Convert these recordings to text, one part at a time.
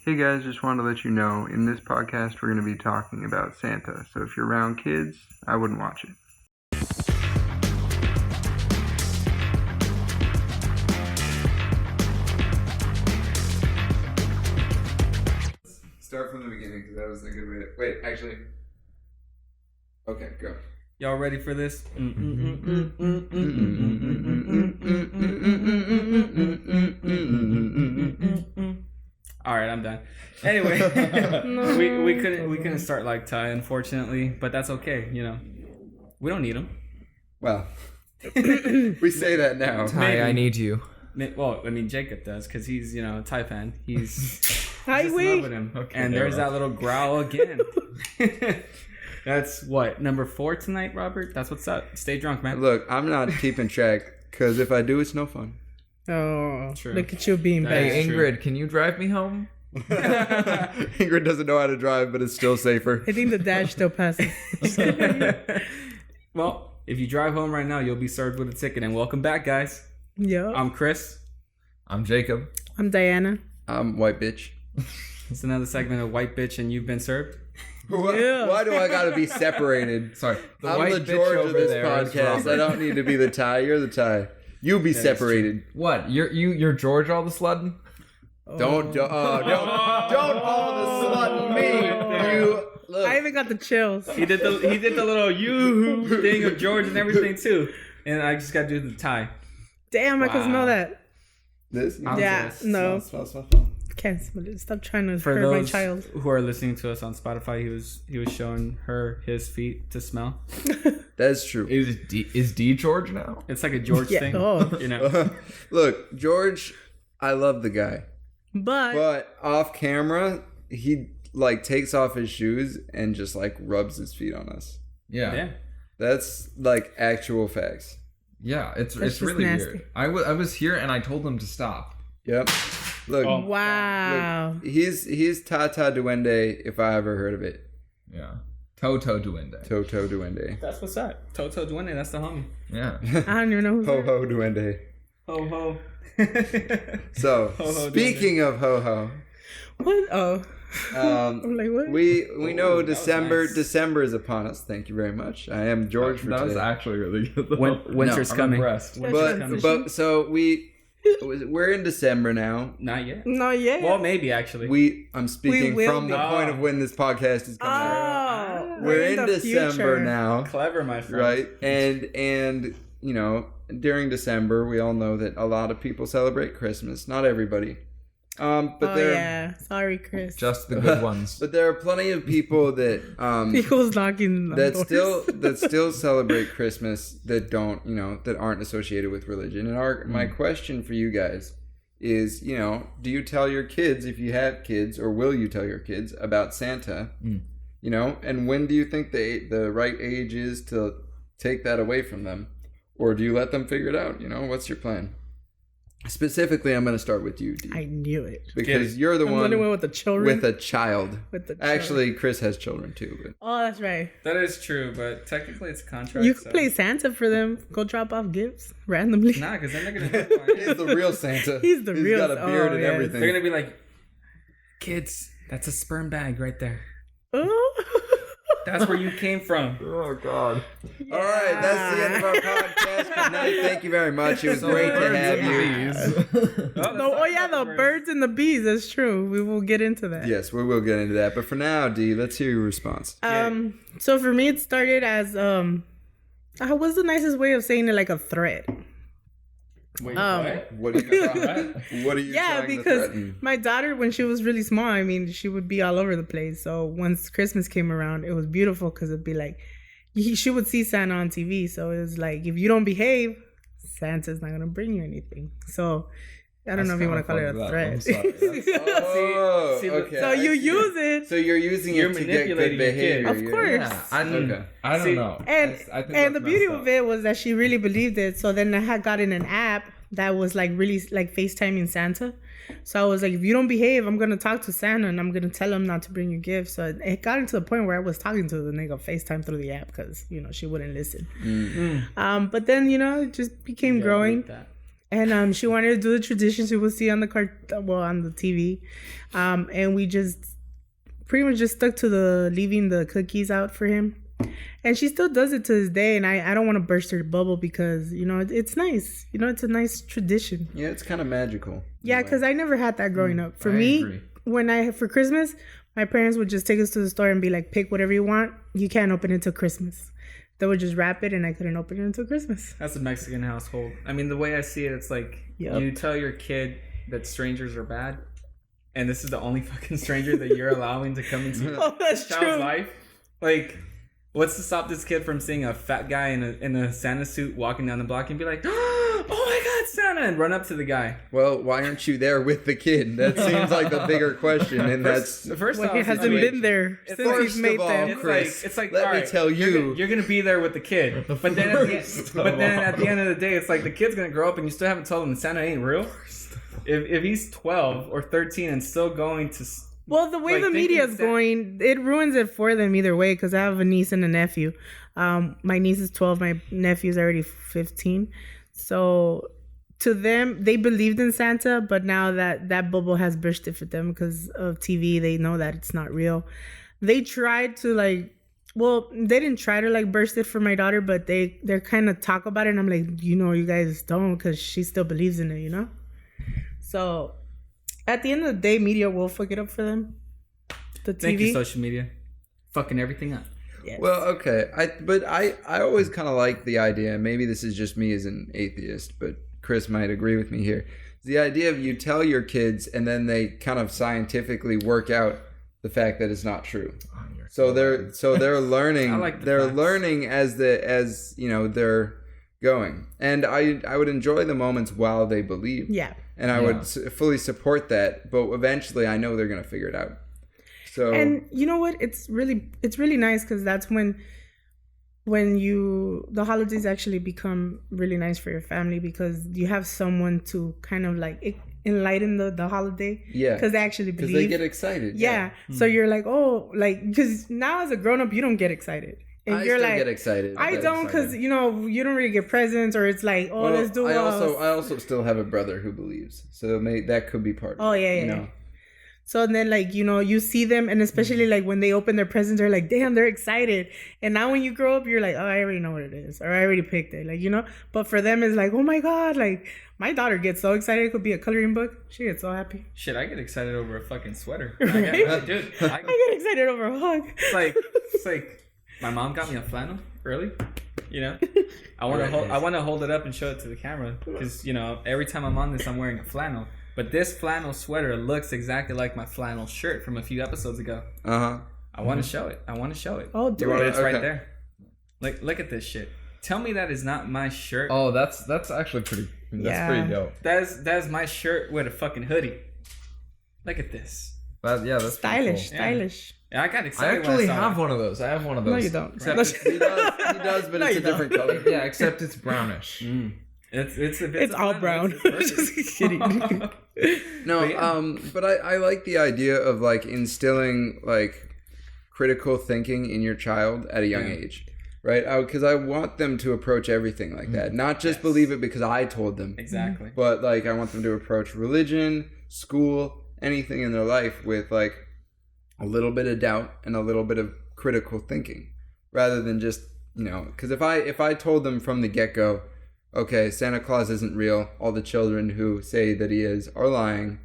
Hey guys, just wanted to let you know, in this podcast we're going to be talking about Santa, so if you're around kids, I wouldn't watch it. Start from the beginning, because that was a good way to... Wait, actually... Okay, go. Y'all ready for this? All right, I'm done. Anyway, we couldn't start like Ty, unfortunately, but that's okay. You know, we don't need him. Well, we say that now. Ty, I need you. Well, I mean Jacob does because he's a Ty fan. He's just Highway. loving him. Okay, and there's that little growl again. That's what, number 4 tonight, Robert? That's what's up. Stay drunk, man. Look, I'm not keeping track, because if I do, it's no fun. Oh, True. look at you being That bad. is Hey, true. Ingrid, can you drive me home? Ingrid doesn't know how to drive, but it's still safer. I think the dash still passes. Well, if you drive home right now, you'll be served with a ticket. And welcome back, guys. Yeah. I'm Chris. I'm Jacob. I'm Diana. I'm white bitch. It's another segment of White Bitch and You've Been Served. Why do I gotta be separated? Sorry. The I'm white the bitch George of over this there is podcast. Robert. I don't need to be the Ty. You're the Ty. You be That is separated. What? You're George all the sudden? Don't all the sudden me. You look. I even got the chills. He did the little you thing of George and everything too. And I just got to do the tie. Damn, I can smell that. This. Yeah, no. Smell. Can't smell it. Stop trying to For hurt my those child. who are listening to us on Spotify, he was showing his feet to smell. That's true. Is D George now? It's like a George Yeah. thing, Oh. you know. Look, George, I love the guy, but off camera, he like takes off his shoes and just like rubs his feet on us. Yeah. Yeah. That's like actual facts. Yeah, it's just really nasty. weird. I was here and I told him to stop. Yep. Look, Wow. look, he's Tata Duende if I ever heard of it. Yeah. Toto Duende. Toto Duende. That's what's up. Toto Duende, that's the homie. Yeah. I don't even know who's Ho that. ho Duende. Ho ho. So Ho ho speaking of ho ho, What? Oh. I'm like, what? we know that was December. nice. December is upon us. Thank you very much. I am George for That was today. actually really good. though. Winter's I'm coming. impressed. But so we're in December now. Not yet. Not yet. Well, maybe actually. I'm speaking will from the be. point of when this podcast is coming out. Oh. We're in the December future. now, Clever, my friend. right? And you know, during December, we all know that a lot of people celebrate Christmas. Not everybody. But Oh, there, yeah. Sorry, Chris. Just the good ones. but there are plenty of people that People's knocking on that doors. still celebrate Christmas that don't, that aren't associated with religion. And my question for you guys is, do you tell your kids, if you have kids, or will you tell your kids about Santa? And when do you think the right age is to take that away from them? Or do you let them figure it out? What's your plan? Specifically, I'm going to start with you, D. I knew it. Because you're the I'm one the one with the children. with a child. With the children. Actually, Chris has children too. But Oh, that's right. That is true, but technically it's a contract. You can play Santa for them. Go drop off gifts randomly. Nah, because then they're gonna. he's the real Santa. He's the real- got a beard and yes. everything. They're gonna be like, kids, that's a sperm bag right there. Oh. That's where you came from. Oh God. All right, that's the end of our podcast. Good night. Thank you very much. It was great to have you. Oh yeah, the birds and the bees. That's true. We will get into that. Yes, we will get into that. But for now, D, let's hear your response. So for me, it started as what's the nicest way of saying it? Like a threat. Wait, What are you? What are you Yeah, trying to because threaten? my daughter, when she was really small, I mean, she would be all over the place. So once Christmas came around, it was beautiful because it'd be like, she would see Santa on TV. So it was like, if you don't behave, Santa's not gonna bring you anything. So I don't know if you want to call it a threat. Oh, see, okay. So you use it. So you're using You're it to get good manipulating your kid. behavior. Of course. Yeah, I don't See, know. And I think and the that's beauty messed of it was that she really believed it. So then I had gotten an app that was like really like FaceTiming Santa. So I was like, if you don't behave, I'm gonna talk to Santa and I'm gonna tell him not to bring you gifts. So it got into the point where I was talking to the nigga FaceTime through the app because she wouldn't listen. But then it just became growing. And she wanted to do the tradition she would see on the on the TV. And we just pretty much just stuck to the leaving the cookies out for him. And she still does it to this day. And I don't want to burst her bubble because, you know, it's nice. You know, it's a nice tradition. Yeah, it's kind of magical. Yeah, because I never had that growing up. For me, agree. For Christmas, my parents would just take us to the store and be like, pick whatever you want. You can't open it till Christmas. They would just wrap it, and I couldn't open it until Christmas. That's a Mexican household. I mean, the way I see it, it's like you tell your kid that strangers are bad, and this is the only fucking stranger that you're allowing to come into your child's life. Like, what's to stop this kid from seeing a fat guy in a Santa suit walking down the block and be like, oh my God, Santa, and run up to the guy? Well, why aren't you there with the kid? That seems like the bigger question, and that's he hasn't been there since he's made them. It's like let me tell you, you're gonna be there with the kid, but then at the end of the day, it's like the kid's gonna grow up, and you still haven't told him Santa ain't real. If he's 12 or 13 and still going to. Well, the way the media is going, it ruins it for them either way. Because I have a niece and a nephew. My niece is 12. My nephew's already 15. So to them, they believed in Santa, but now that bubble has bursted for them because of TV, they know that it's not real. They tried to they didn't try to burst it for my daughter, but they're kind of talk about it. And I'm like, you guys don't, because she still believes in it, So at the end of the day, media will fuck it up for them. The TV. Thank you, social media. Fucking everything up. Yes. Well, okay. I always kind of like the idea, maybe this is just me as an atheist, but Chris might agree with me here. The idea of you tell your kids and then they kind of scientifically work out the fact that it's not true. So they're learning. Learning as they're going. And I would enjoy the moments while they believe. Yeah. And I would fully support that, but eventually I know they're going to figure it out. So, and you know what? It's really nice because that's when the holidays actually become really nice for your family because you have someone to kind of enlighten the holiday. Yeah. Because they actually believe. Because they get excited. Yeah. So you're like, because now as a grown up, you don't get excited. And I you're still get excited. I don't, because you don't really get presents, or it's like, let's do. I also still have a brother who believes, so that could be part of it. Yeah. So then, you see them, and especially when they open their presents, they're like, damn, they're excited. And now when you grow up, you're like, oh, I already know what it is, or I already picked it, But for them, it's like, oh my God, my daughter gets so excited. It could be a coloring book. She gets so happy. Shit, I get excited over a fucking sweater. Right? I get excited over a hug. It's like. My mom got me a flannel early, I want to hold it up and show it to the camera because every time I'm on this, I'm wearing a flannel. But this flannel sweater looks exactly like my flannel shirt from a few episodes ago. I want to show it. Oh, it's right there. Look at this shit. Tell me that is not my shirt. Oh, that's actually pretty. That's pretty dope. That's my shirt with a fucking hoodie. Look at this. That's stylish. Cool. Stylish. Yeah, I got excited. I actually have one of those. I have one of those. No, you don't. He does, but it's a different color. Yeah, except it's brownish. It's all brown. Just kidding. No, but I like the idea of instilling critical thinking in your child at a young age, right? Because I want them to approach everything like that, not just believe it because I told them. Exactly. But I want them to approach religion, school, anything in their life with a little bit of doubt and a little bit of critical thinking, rather than just because if I told them from the get-go, okay, Santa Claus isn't real, all the children who say that he is are lying,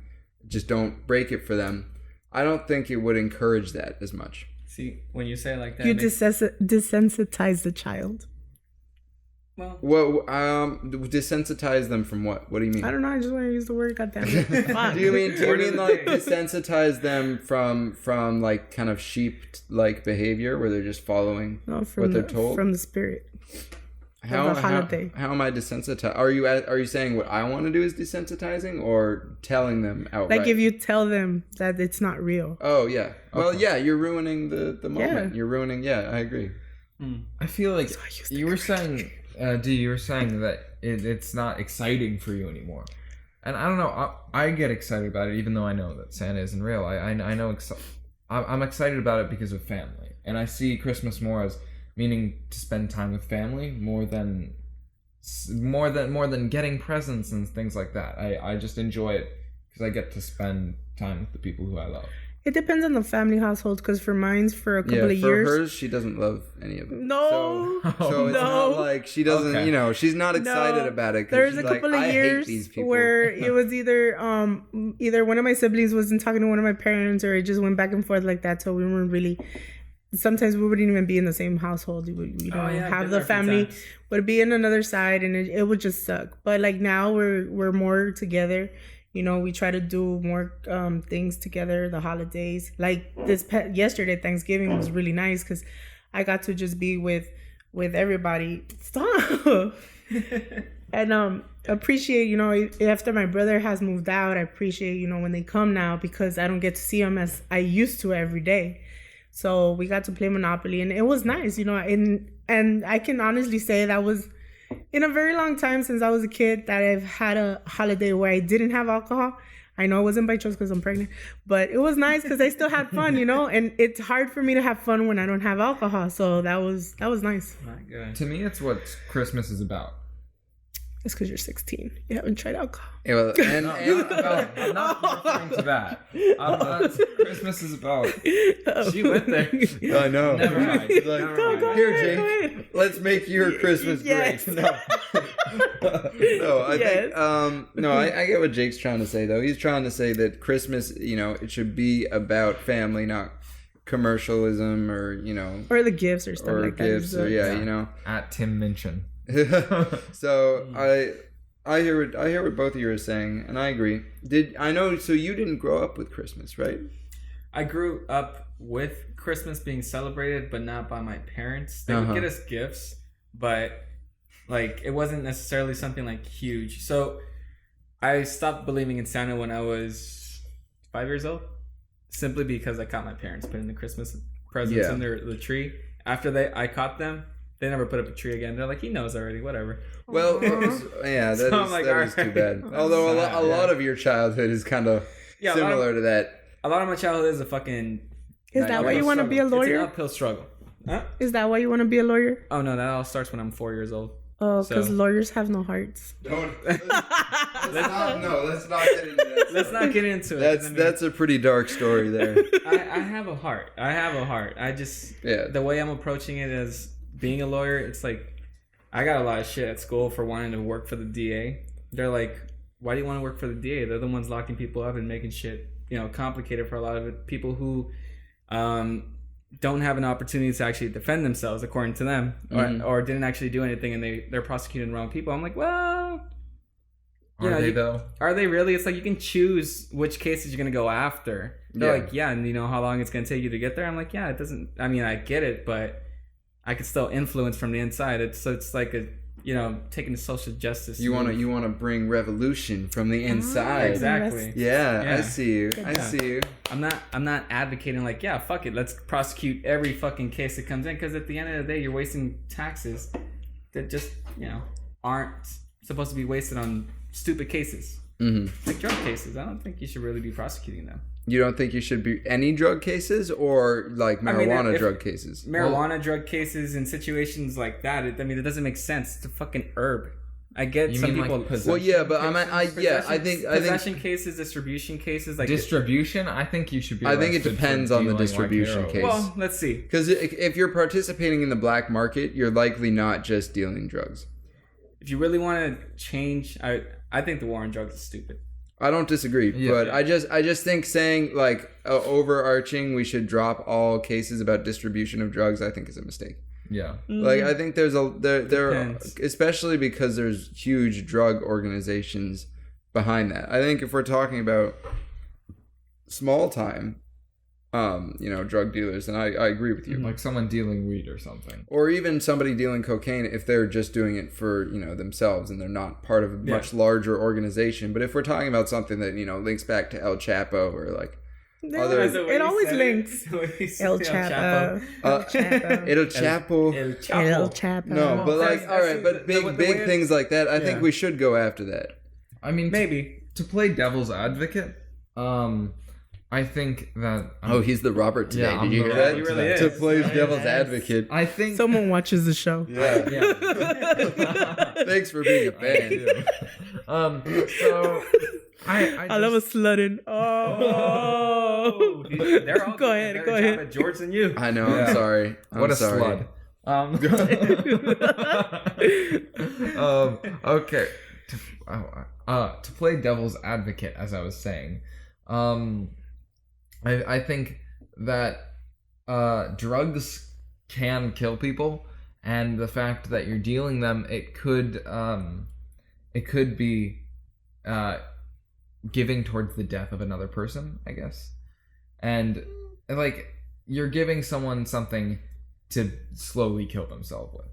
just don't break it for them, I don't think it would encourage that as much. See, when you say it like that, you desensitize the child. Well, desensitize them from what? What do you mean? I don't know. I just want to use the word. Goddamn it. do you mean desensitize them from kind of sheep behavior where they're just following what they're told from the spirit? How am I desensitized? Are you saying what I want to do is desensitizing, or telling them outright? If you tell them that it's not real. Oh yeah. Okay. Well, yeah, you're ruining the moment. Yeah. You're ruining. Yeah, I agree. I feel like you were saying. You were saying that it's not exciting for you anymore, and I don't know. I get excited about it, even though I know that Santa isn't real. I know. I'm excited about it because of family, and I see Christmas more as meaning to spend time with family more than more than getting presents and things like that. I just enjoy it because I get to spend time with the people who I love. It depends on the family household, because for mine's for a couple of years. For hers, she doesn't love any of them. No. So it's not like she doesn't, she's not excited about it. There's a couple of years where it was either one of my siblings wasn't talking to one of my parents, or it just went back and forth like that. So we weren't really, sometimes we wouldn't even be in the same household. We would, have the family would be in another side, and it would just suck. But like now we're more together. We try to do more things together, the holidays. Like yesterday, Thanksgiving was really nice because I got to just be with everybody. Stop! And appreciate, after my brother has moved out, I appreciate, when they come now, because I don't get to see them as I used to every day. So we got to play Monopoly, and it was nice, and I can honestly say that was in a very long time since I was a kid that I've had a holiday where I didn't have alcohol. I know it wasn't by choice because I'm pregnant, but it was nice because I still had fun, and it's hard for me to have fun when I don't have alcohol. So that was nice. Not good. To me, it's what Christmas is about. It's because you're 16. You haven't tried alcohol. Yeah, well, I'm not referring to that. Christmas is about. She went there. I know. Never mind. Here, Jake. Let's make your Christmas great. No. I think. I get what Jake's trying to say, though. He's trying to say that Christmas, it should be about family, not commercialism or or the gifts or stuff like that. Or gifts, or At Tim Minchin. So I hear what both of you are saying, and I agree. So you didn't grow up with Christmas, right? I grew up with Christmas being celebrated, but not by my parents. They would get us gifts, but like it wasn't necessarily something like huge. So I stopped believing in Santa when I was 5 years old, simply because I caught my parents putting the Christmas presents in the tree. After I caught them, they never put up a tree again. They're like, he knows already, whatever. Well, that is too bad. Although a lot of your childhood is kind of similar to that. A lot of my childhood is a fucking... Is that why you want to be a lawyer? It's an uphill struggle. Huh? Is that why you want to be a lawyer? Oh, no, that all starts when I'm 4 years old. Oh, because lawyers have no hearts. Let's not get into that. Let's not get into it. That's a pretty dark story there. I have a heart. I just... The way I'm approaching it as being a lawyer, it's like... I got a lot of shit at school for wanting to work for the DA. They're like, why do you want to work for the DA? They're the ones locking people up and making shit, complicated for a lot of it. People who don't have an opportunity to actually defend themselves, according to them, or didn't actually do anything, and they're prosecuting the wrong people. I'm like, well... Are they, though? Are they really? It's like you can choose which cases you're going to go after. They're like, and how long it's going to take you to get there? I'm like, it doesn't... I mean, I get it, but... I could still influence from the inside. It's like taking the social justice. You want to bring revolution from the inside. Exactly. Yeah, I see you. I see you. I'm not advocating like, fuck it, let's prosecute every fucking case that comes in, because at the end of the day, you're wasting taxes that just aren't supposed to be wasted on stupid cases, like drug cases. I don't think you should really be prosecuting them. You don't think you should be any drug cases, or like marijuana drug cases? Marijuana drug cases in situations like that. It doesn't make sense. It's a fucking herb. I get some people. Like I think possession cases, distribution cases, like distribution. I think you should be. I think it depends on the distribution case. Well, let's see. Because if you're participating in the black market, you're likely not just dealing drugs. If you really want to change, I think the war on drugs is stupid. I don't disagree, but I just think saying like overarching we should drop all cases about distribution of drugs, I think is a mistake. Yeah. Like I think there especially because there's huge drug organizations behind that. I think if we're talking about small time drug dealers, and I agree with you. Like someone dealing weed or something. Or even somebody dealing cocaine if they're just doing it for, themselves and they're not part of a much larger organization. But if we're talking about something that, links back to El Chapo or like other... It always links. El Chapo. El Chapo. El Chapo. No, but like, all right, but big things like that, I think we should go after that. I mean, maybe. To play devil's advocate, I think that... he's the Robert today. Yeah, Did you hear that? He really is. To play devil's advocate. I think... Someone watches the show. Yeah. Thanks for being a fan. So... I love a sludding. Oh. They're all Go ahead. At George than you. I know. I'm sorry. What a slud. Okay. To play devil's advocate, as I was saying, I think that drugs can kill people, and the fact that you're dealing them, it could be giving towards the death of another person, I guess. And like, you're giving someone something to slowly kill themselves with.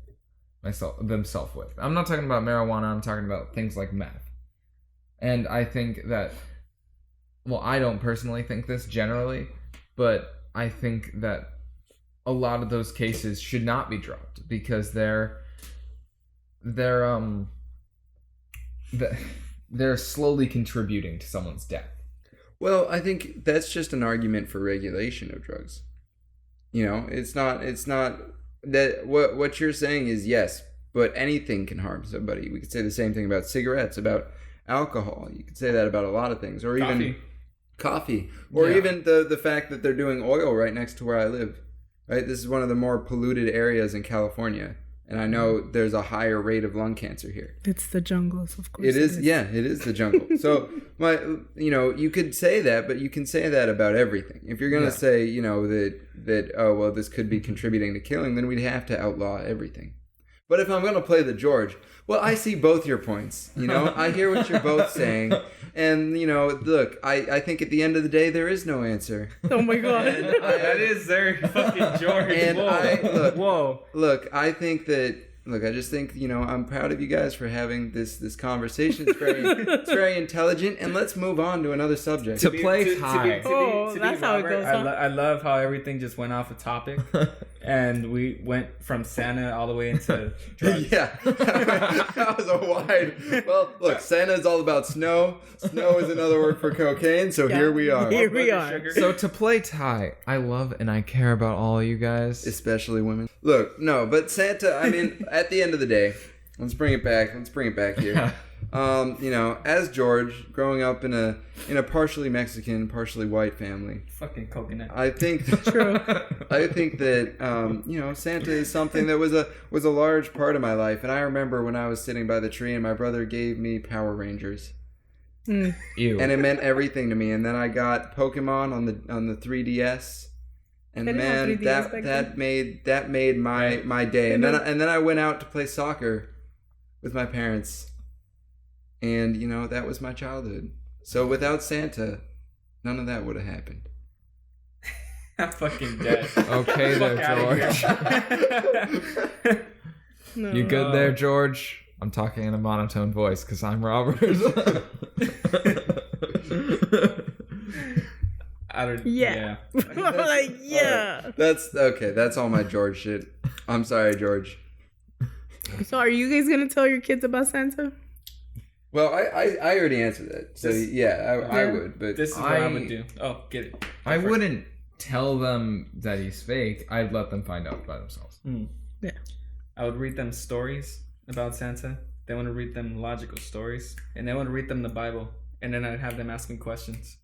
I'm not talking about marijuana, I'm talking about things like meth. And I think that, well, I don't personally think this generally, but I think that a lot of those cases should not be dropped because they're slowly contributing to someone's death. Well, I think that's just an argument for regulation of drugs. You know, it's not that what you're saying is yes, but anything can harm somebody. We could say the same thing about cigarettes, about alcohol. You could say that about a lot of things, or even coffee, or even the fact that they're doing oil right next to where I live. Right, this is one of the more polluted areas in California. And I know there's a higher rate of lung cancer here. It's the jungles, of course. It is. Yeah, it is the jungle. So, you could say that, but you can say that about everything. If you're going to say, that, oh, well, this could be contributing to killing, then we'd have to outlaw everything. But if I'm going to play the George, well, I see both your points. I hear what you're both saying. And, look, I think at the end of the day, there is no answer. Oh, my God. That is very fucking George. And Whoa. Look, I think that... Look, I just think, I'm proud of you guys for having this conversation. It's very intelligent, and let's move on to another subject. To play high. That's how it goes. I love how everything just went off a topic, and we went from Santa all the way into drugs. Yeah, that was a wide... Well, look, Santa is all about snow. Snow is another word for cocaine, so here we are. Here we are. So to play tie, I love and I care about all you guys. Especially women. Look, no, but Santa, I mean... At the end of the day, let's bring it back here. As George, growing up in a partially Mexican, partially white family, fucking coconut. I think that Santa is something that was a large part of my life. And I remember when I was sitting by the tree and my brother gave me Power Rangers. Ew. And it meant everything to me. And then I got Pokemon on the 3DS. And man, that made my day. And then I went out to play soccer with my parents. And that was my childhood. So without Santa, none of that would have happened. I'm fucking dead. Okay there, George. No. You good there, George? I'm talking in a monotone voice because I'm Robert. Yeah. Like, yeah. Right. That's okay. That's all my George shit. I'm sorry, George. So are you guys going to tell your kids about Santa? Well, I already answered that. So, I would. But this is what I would do. Oh, get it. I wouldn't tell them that he's fake. I'd let them find out by themselves. Yeah. I would read them stories about Santa. They want to read them logical stories. And they want to read them the Bible. And then I'd have them ask me questions.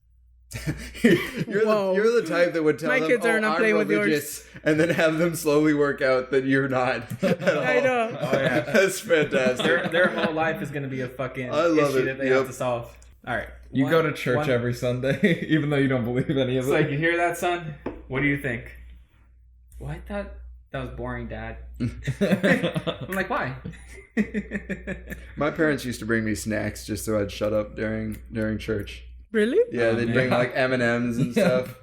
you're the type that would tell my them, kids are not playing with yours, and then have them slowly work out that you're not. I know. Oh yeah, that's fantastic. Their whole life is gonna be a fucking issue that they have to solve. All right, you go to church every Sunday, even though you don't believe any of it. It's like, you hear that, son? What do you think? Well, I thought that was boring, Dad. I'm like, why? My parents used to bring me snacks just so I'd shut up during church. Really? Yeah, they'd bring like M&Ms and stuff.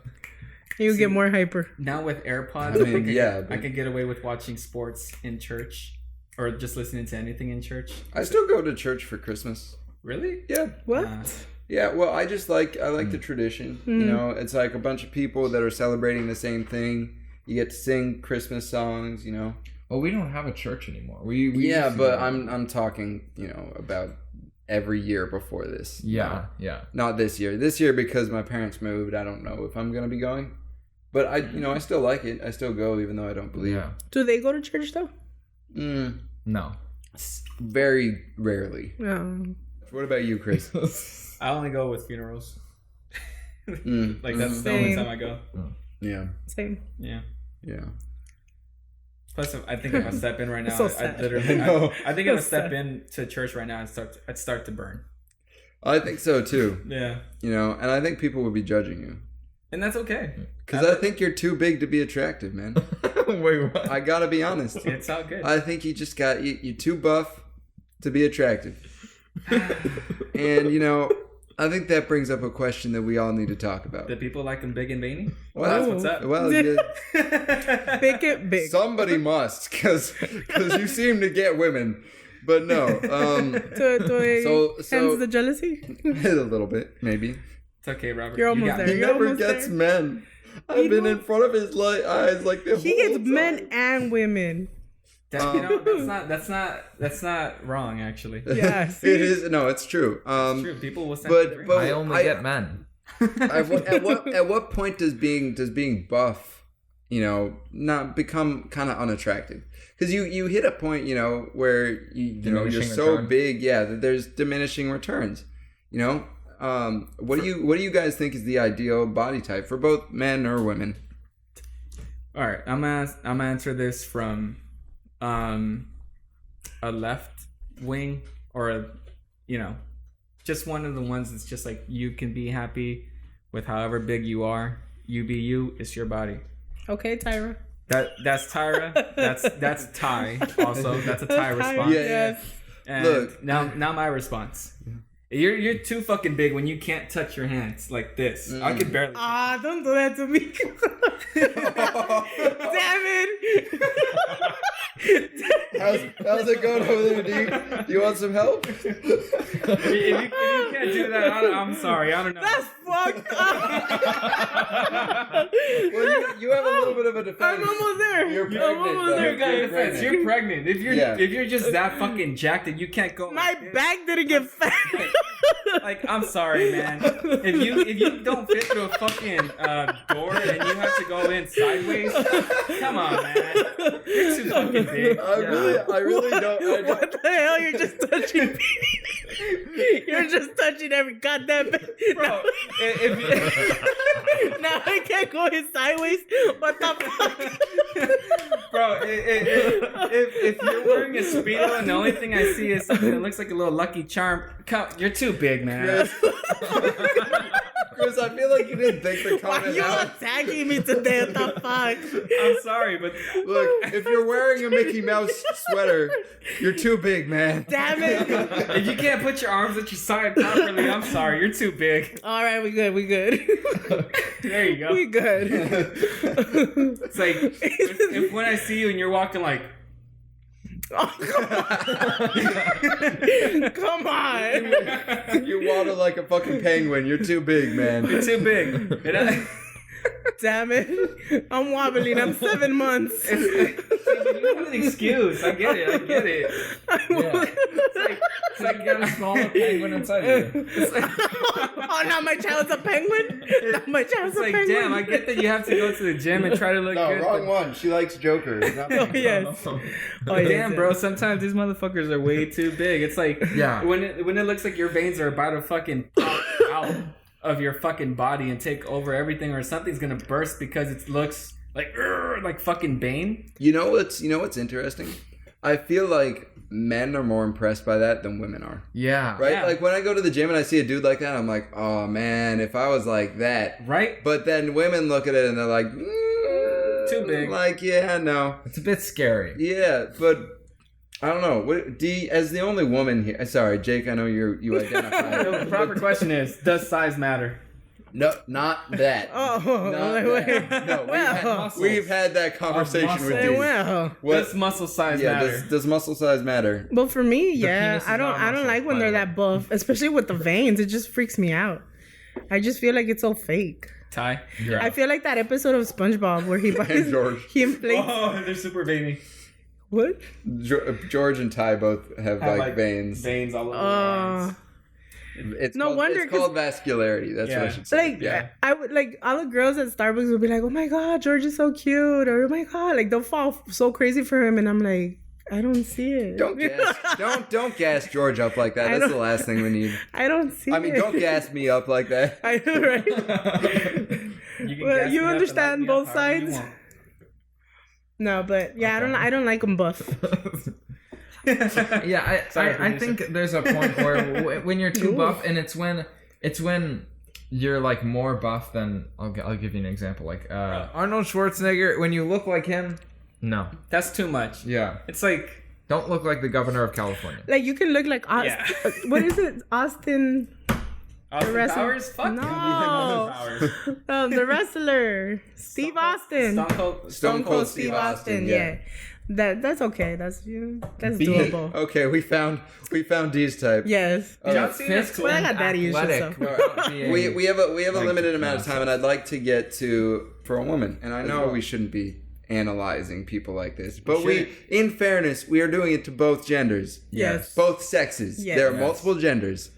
You get more hyper. Now with AirPods, I could get away with watching sports in church or just listening to anything in church. I still go to church for Christmas. Really? Yeah. What? Yeah, well, I like the tradition. It's like a bunch of people that are celebrating the same thing. You get to sing Christmas songs, Well, we don't have a church anymore. We but I'm talking, about every year before this. Yeah. Not this year. This year, because my parents moved, I don't know if I'm going to be going. But I still like it. I still go, even though I don't believe. Yeah. Do they go to church though? No. Very rarely. No. What about you, Chris? I only go with funerals. Like that's the only time I go. Yeah. Same. Yeah. Plus, I think if I step in right now, So I literally, I think if I step into church right now, I'd start to burn. I think so too. Yeah. And I think people would be judging you. And that's okay. Because I think you're too big to be attractive, man. Wait, what? I gotta be honest. It's all good. I think you just got you're too buff to be attractive. And I think that brings up a question that we all need to talk about. Do people like them big and veiny? Well, that's what's up. Well, Make it big. Somebody must, because you seem to get women. But no. Hence the jealousy? A little bit, maybe. It's okay, Robert. You're almost there. He never gets men. I've been in front of his eyes like this. He gets men and women. That's not wrong, actually. Yeah, it is. No, it's true. It's true. People will send but I only get men. At what point does being buff, not become kind of unattractive? Because you hit a point, where you're so big, that there's diminishing returns. What do you guys think is the ideal body type for both men or women? All right, I'm gonna answer this from a left wing or just one of the ones that's just like you can be happy with however big you are. You be you. It's your body. Okay, Tyra. That's Tyra. That's Ty. Also, that's a Ty response. Yeah. And look, now my response. You're too fucking big when you can't touch your hands like this. I could barely. Don't do that to me. Damn it. How's it going over there? Do you want some help? If you can't do that, I'm sorry. I don't know. That's fucked up. Well, you have a little bit of a defense. I'm almost there. You're pregnant. You're pregnant. If you're just that fucking jacked that you can't go. My back didn't get fat. Like, I'm sorry, man. If you don't fit through a fucking door and you have to go in sideways, come on, man. You're too fucking big. I really don't. What the hell? You're just touching me. You're just touching every goddamn bit. Bro, Now I can't go in sideways. What the fuck? Bro, if you're wearing a Speedo and the only thing I see is something that looks like a little Lucky Charm, you're too big, man. Chris, I feel like you didn't think the comment. Why are you attacking me today? What the fuck? I'm sorry, but look, if you're wearing a Mickey Mouse sweater, you're too big, man. Damn it. If you can't put your arms at your side properly, I'm sorry, you're too big. All right, we good. There you go. We good. It's like, if when I see you and you're walking like, oh, come on. You waddle like a fucking penguin. You're too big, man. You're too big. Damn it. I'm wobbling. I'm 7 months. You have an excuse. I get it. Yeah. It's like you got a smaller penguin inside of you. Oh, now my child's a penguin? Now my child's It's like, damn, I get that you have to go to the gym and try to look good. No, wrong one. She likes Joker. Oh, yes. Damn, bro, sometimes these motherfuckers are way too big. It's like, when it looks like your veins are about to fucking pop out of your fucking body and take over everything, or something's gonna burst because it looks like fucking Bane. You know what's interesting? I feel like men are more impressed by that than women are. Yeah. Right? Yeah. Like when I go to the gym and I see a dude like that, I'm like, oh man, if I was like that. Right? But then women look at it and they're like, too big. Like, yeah, no. It's a bit scary. Yeah, but I don't know. As the only woman here, sorry, Jake, I know you identify. The proper question is, does size matter? No, not that. Wait. No, we've had that conversation with you. Well. Does muscle size matter? Does muscle size matter? But for me, penis is I not a don't muscle, like when by they're the way. that buff, especially with the veins. It just freaks me out. I just feel like it's all fake. Ty? I feel like that episode of SpongeBob where he George. he inflates. Oh, they're super veiny. What? George and Ty both have like veins. Veins all over their arms. It's called vascularity. That's what I should say. Like, I would like all the girls at Starbucks would be like, "Oh my god, George is so cute," or "Oh my god," like they'll fall so crazy for him, and I'm like, I don't see it. Don't gas George up like that. That's the last thing we need. I don't see it. I mean, don't gas me up like that. I know, right? You understand both sides. No, but yeah, okay. I don't like them buff. Yeah, I think there's a point where when you're too buff, and it's when you're like more buff than I'll give you an example, like Arnold Schwarzenegger. When you look like him, no, that's too much. Yeah, it's like don't look like the governor of California. Like you can look like what is it, Austin Powers? Fuck no. The wrestler Steve Austin. Stone Cold Steve Austin. Yeah. That's okay. That's doable. Okay, we found D's type. Yes. Well, I got daddy issues. We have a limited amount of time, and I'd like to get to for a woman. And I know we shouldn't be analyzing people like this, but in fairness, we are doing it to both genders. Yes. Both sexes. Yes. There are multiple genders.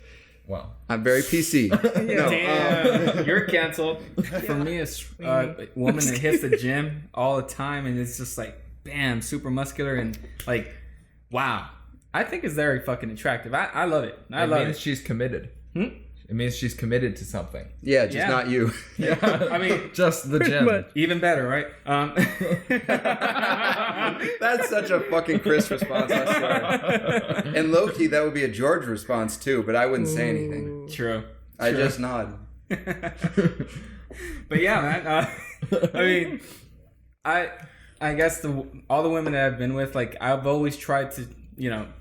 Wow. I'm very PC. No, damn, you're canceled. For me, a woman that hits the gym all the time, and it's just like, bam, super muscular and like, wow. I think it's very fucking attractive. I love it. I love it. It means she's committed. It means she's committed to something. Yeah, just not you. Yeah, I mean, just the gym. Much. Even better, right? That's such a fucking Chris response, I swear. And low-key, that would be a George response too, but I wouldn't say anything. True. I just nod. But yeah, man. I mean, I guess all the women that I've been with, like, I've always tried to,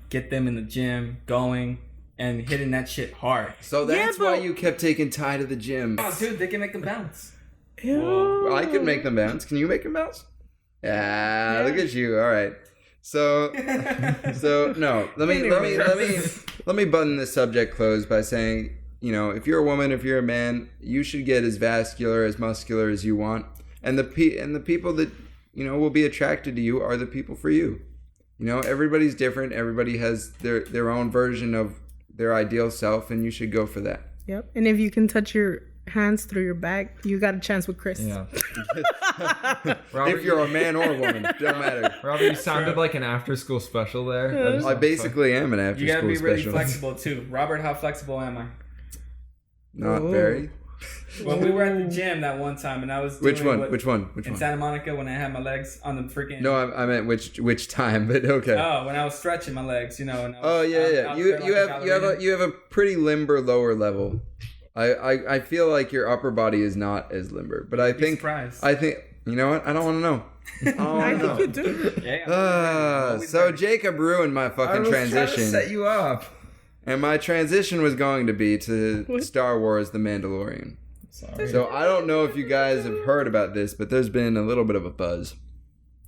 get them in the gym, going, and hitting that shit hard. So that's why you kept taking Ty to the gym. Oh, dude, they can make them bounce. Well, I can make them bounce. Can you make them bounce? Yeah, look at you. All right. So no. Let me button this subject closed by saying, if you're a woman, if you're a man, you should get as vascular, as muscular as you want, and the people that will be attracted to you are the people for you. Everybody's different. Everybody has their own version of their ideal self, and you should go for that. Yep. And if you can touch your hands through your back, you got a chance with Chris. Yeah. Robert, if you're a man or a woman, don't matter. Robert, you sounded like an after-school special there. I basically am an after-school special. You gotta be really flexible too. Robert, how flexible am I? Not very. When we were at the gym that one time, and I was Which one? In Santa Monica, when I had my legs on the freaking. No, I meant which time, but okay. Oh, when I was stretching my legs, And You have a pretty limber lower level. I feel like your upper body is not as limber, but I think you know what? I don't want to know. I think you do. Yeah. So Jacob ruined my fucking transition. I was trying to set you up. And my transition was going to be to Star Wars The Mandalorian. Sorry. So I don't know if you guys have heard about this, but there's been a little bit of a buzz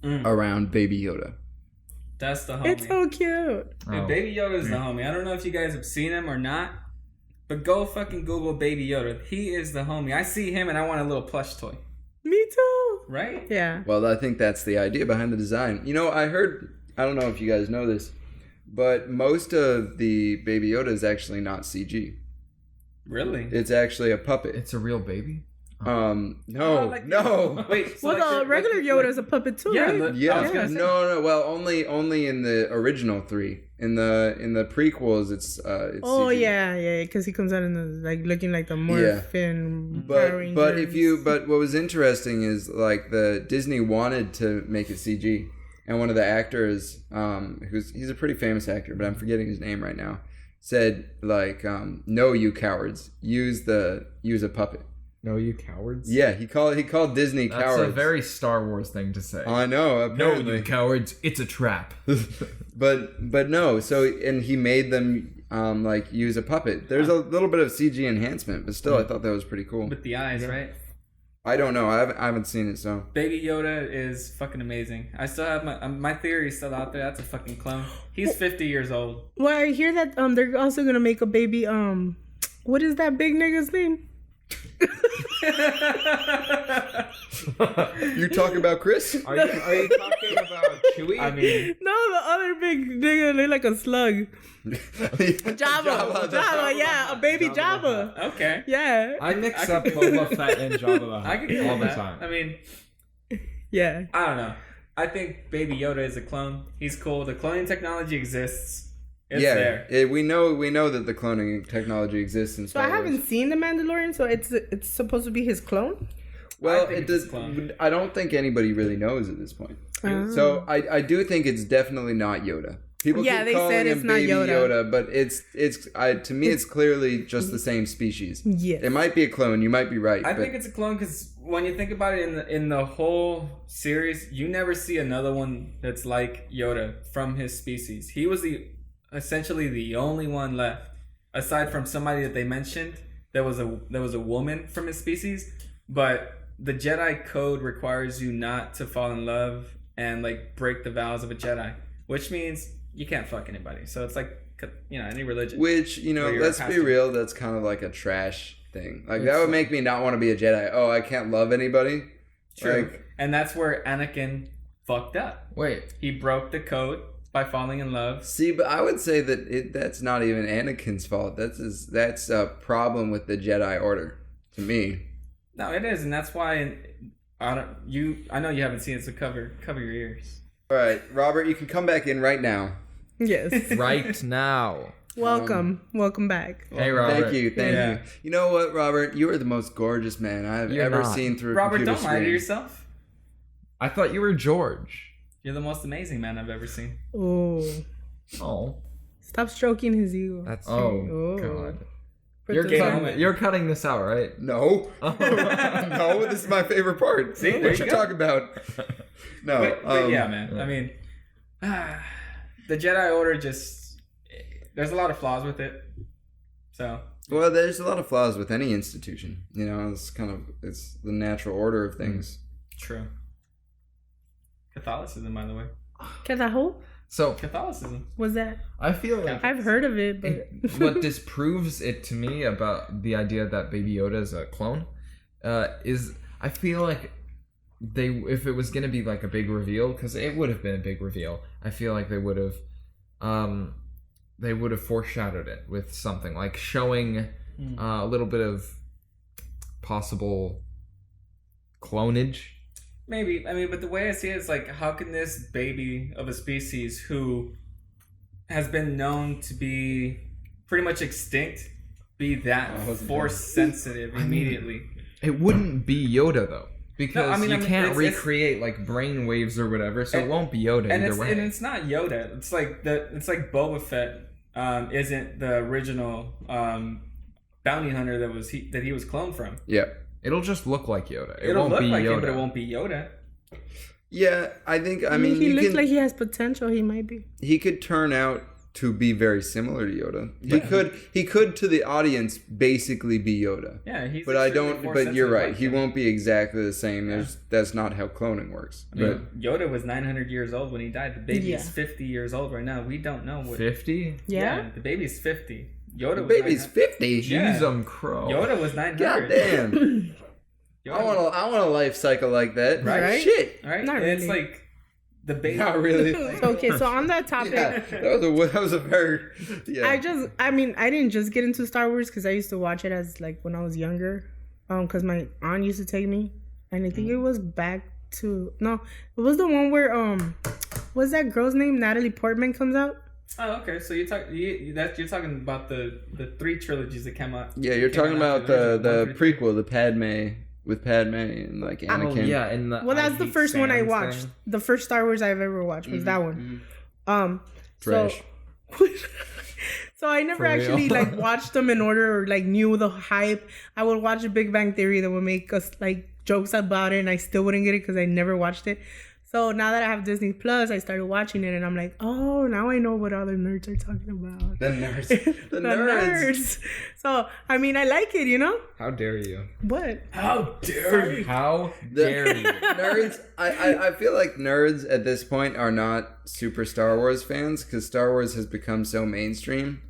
around Baby Yoda. That's the homie. It's so cute. Dude, Baby Yoda is the homie. I don't know if you guys have seen him or not, but go fucking Google Baby Yoda. He is the homie. I see him and I want a little plush toy. Me too. Right? Yeah. Well, I think that's the idea behind the design. I don't know if you guys know this, but most of the Baby Yoda is actually not CG. Really? It's actually a puppet. It's a real baby? No. Wait. So the regular Yoda is a puppet too, right? No. Well, only in the original 3. In the prequels, it's Oh CG. yeah, because he comes out in the looking like the Morphin. But what was interesting is the Disney wanted to make it CG. And one of the actors, he's a pretty famous actor, but I'm forgetting his name right now, said "No, you cowards! Use a puppet." No, you cowards. Yeah, he called Disney cowards. That's a very Star Wars thing to say. I know. Apparently. No, you cowards! It's a trap. but no. So and he made them use a puppet. There's a little bit of CG enhancement, but still, I thought that was pretty cool. With the eyes, right? I don't know. I haven't seen it, so. Baby Yoda is fucking amazing. I still have my theory is still out there. That's a fucking clone. He's 50 years old. Well, I hear that they're also gonna make a baby. What is that big nigga's name? You talking about Chris? Are you talking about Chewie? I mean, No, the other big nigga look like a slug. Jabba, yeah, a baby Jabba. okay. Yeah. I mix up Boba Fett and Jabba the Hutt I can go all with the that. time. I mean, Yeah. I don't know. I think Baby Yoda is a clone. He's cool. The cloning technology exists. It's there. We know that the cloning technology exists in So Star I Wars. haven't seen the Mandalorian, so it's supposed to be his clone. Well, I think it it's his does. clone. I don't think anybody really knows at this point. Oh. So I do think it's definitely not Yoda. People Yeah, keep they calling said him it's not Baby Yoda. but to me it's clearly just the same species. Yes. It might be a clone. You might be right. I but think it's a clone because when you think about it in the whole series, you never see another one that's like Yoda from his species. He was essentially the only one left, aside from somebody that they mentioned. There was a woman from his species, but the Jedi code requires you not to fall in love and like break the vows of a Jedi, which means you can't fuck anybody. So it's like, any religion. Which, let's be real, that's kind of like a trash thing. Like, that would make me not want to be a Jedi. Oh, I can't love anybody? True. Like, And that's where Anakin fucked up. Wait. He broke the code by falling in love. see, but I would say that that's not even Anakin's fault. That's a problem with the Jedi Order, to me. No, it is, and that's why I know you haven't seen it, so cover your ears. All right, Robert, you can come back in right now. Yes. Right now. Welcome back. Hey, Robert. Thank you. You know what, Robert? You are the most gorgeous man I've ever seen through a Robert, computer don't lie to screen. yourself. I thought you were George. You're the most amazing man I've ever seen. Oh. Oh. Stop stroking his ego. That's Oh. God. Put You're this cutting- on. you're cutting this out, right? No. No, this is my favorite part. See, there what you you go. talking about? No. But yeah, man. I mean, the Jedi Order there's a lot of flaws with it. So Well, there's a lot of flaws with any institution. It's the natural order of things. true. Catholicism, by the way. So Catholicism. What's that? I feel like I've heard of it, but what disproves it to me about the idea that Baby Yoda is a clone is I feel like if it was gonna be like a big reveal, because it would have been a big reveal, I feel like they would have foreshadowed it with something like showing a little bit of possible clonage. Maybe. I mean, but the way I see it is like, how can this baby of a species who has been known to be pretty much extinct be that force sensitive immediately? It wouldn't be Yoda though, because you can't it's recreate like brain waves or whatever, so it won't be Yoda either way. And it's not Yoda. It's like Boba Fett isn't the original bounty hunter that he was cloned from. Yeah. It'll just look like Yoda. It'll look be like Yoda. him, but it won't be Yoda. Yeah, I think. I mean, he looks like he has potential. He might be. He could turn out to be very similar to Yoda. He could to the audience basically be Yoda. Yeah, he's. But I don't. But you're right. Like he won't be exactly the same. Yeah. That's not how cloning works. I mean, Yoda was 900 years old when he died. The baby is 50 years old right now. We don't know what. 50? Yeah. The baby's 50. Yoda. The was baby's 50. Yeah. Jeez, crow. Yoda was 900. God damn. I want a life cycle like that. Right? Shit. Right? Not And really. it's like the baby. Not really. Okay, so on that topic, Yeah, that was a very. Yeah. I didn't just get into Star Wars because I used to watch it as like when I was younger, because my aunt used to take me, and I think it was it was the one where what's that girl's name? Natalie Portman comes out. Oh, okay. So you're talking about the 3 trilogies that came out. Yeah, you're talking about the prequel, the Padme with Padme and like Anakin. Oh, yeah, and That's the first one I watched. Thing. The first Star Wars I've ever watched was that one. Trash. So I never For actually real? like watched them in order or like knew the hype. I would watch a Big Bang Theory that would make us like jokes about it, and I still wouldn't get it because I never watched it. So now that I have Disney Plus, I started watching it, and I'm like, oh, now I know what other nerds are talking about. The nerds. The The nerds. So I mean, I like it, you know. How dare you? What? How dare you? How dare you? Nerds. I feel like nerds at this point are not super Star Wars fans because Star Wars has become so mainstream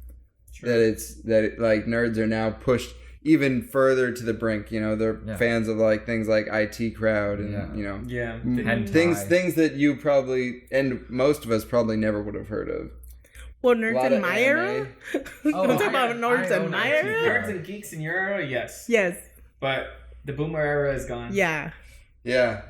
that like nerds are now pushed. even further to the brink. You know, they're fans of like things like IT Crowd and you know, things that you probably and most of us probably never would have heard of. Well, nerds in my era. You talk about nerds in my era. Nerds and geeks in your era, yes. Yes. But the boomer era is gone. Yeah. Yeah.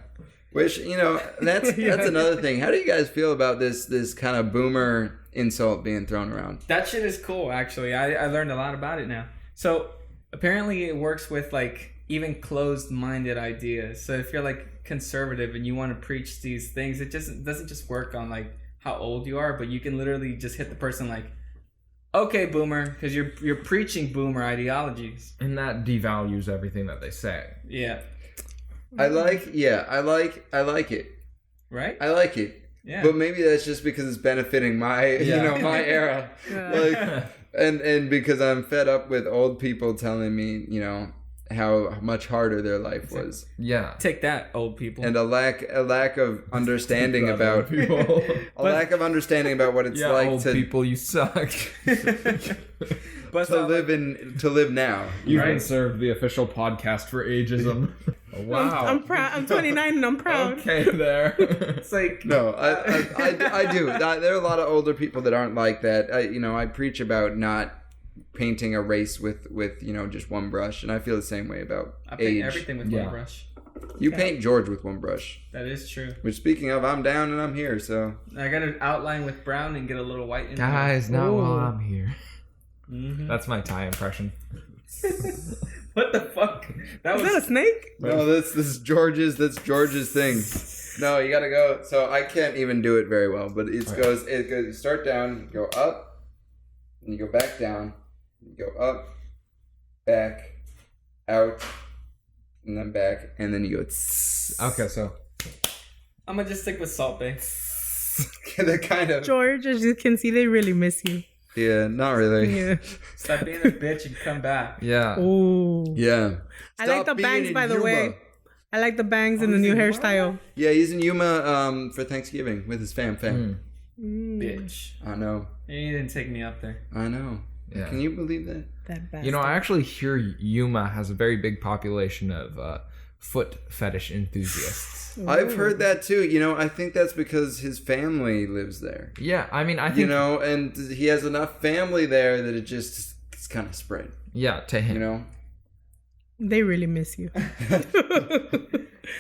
Which, you know, that's another thing. How do you guys feel about this kind of boomer insult being thrown around? That shit is cool, actually. I learned a lot about it now. So apparently it works with like even closed-minded ideas. So if you're like conservative and you want to preach these things, it doesn't just work on like how old you are, but you can literally just hit the person like, okay, boomer, because you're preaching boomer ideologies. And that devalues everything that they say. Yeah. I like it. Right? I like it. Yeah. But maybe that's just because it's benefiting my, you know, my era. Like, and because I'm fed up with old people telling me, you know, how much harder their life was. Yeah. Take that, old people. And a lack of understanding about people. Lack of understanding about what it's like old to people, you suck. to live now. You can serve the official podcast for ageism. Wow. I'm proud. I'm 29 and I'm proud. Okay, there. It's like no, I do. There are a lot of older people that aren't like that. I preach about not painting a race with you know just one brush, and I feel the same way about I age. paint everything with one brush. You paint George with one brush. That is true. Which, speaking of, I'm down and I'm here, so I got to outline with brown and get a little white in Guys, there. not while I'm here. Mm-hmm. That's my Thai impression. What the fuck? Is that a snake? No, this is George's. That's George's thing. No, you gotta go. So I can't even do it very well, but it goes. You start down, you go up, and you go back down. You go up, back, out, and then back, and then you go. Okay, so I'm gonna just stick with Salt Bay. That kind of. George, as you can see, they really miss you. Yeah, not really. Yeah. Stop being a bitch and come back. yeah. Ooh. Yeah. I like the bangs, by the way. I like the bangs and the new hairstyle. Yeah, he's in Yuma for Thanksgiving with his fam. Bitch. I know. You didn't take me up there. I know. Yeah. Can you believe that? That bastard. You know, I actually hear Yuma has a very big population of foot fetish enthusiasts. Ooh. I've heard that too. You know, I think that's because his family lives there. Yeah, I mean, I think... You know, and he has enough family there that it's kind of spread. Yeah, to him. You know? They really miss you.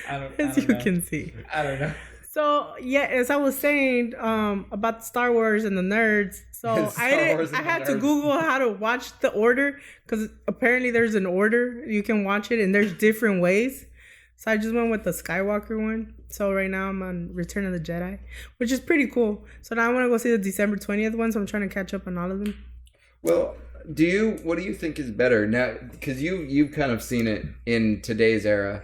As you can see. I don't know. So, yeah, as I was saying about Star Wars and the nerds, so I had to Google how to watch the order, because apparently there's an order. You can watch it, and there's different ways. So I just went with the Skywalker one. So right now I'm on Return of the Jedi, which is pretty cool. So now I want to go see the December 20th one, so I'm trying to catch up on all of them. Well, what do you think is better now? Because you've kind of seen it in today's era.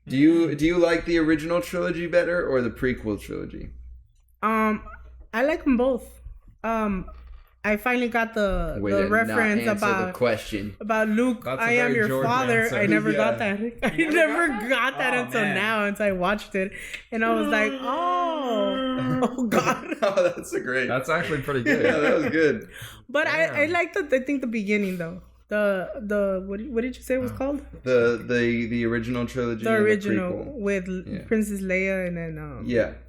Do you like the original trilogy better or the prequel trilogy? I like them both. I finally got the reference about Luke. That's I am your George father. answer. I never got that. I never got that until now, until I watched it, and I was like, oh god. Oh, that's actually pretty good. Yeah, that was good. But I like I think the beginning though. The what did you say it was called? The original trilogy. The original with Princess Leia and then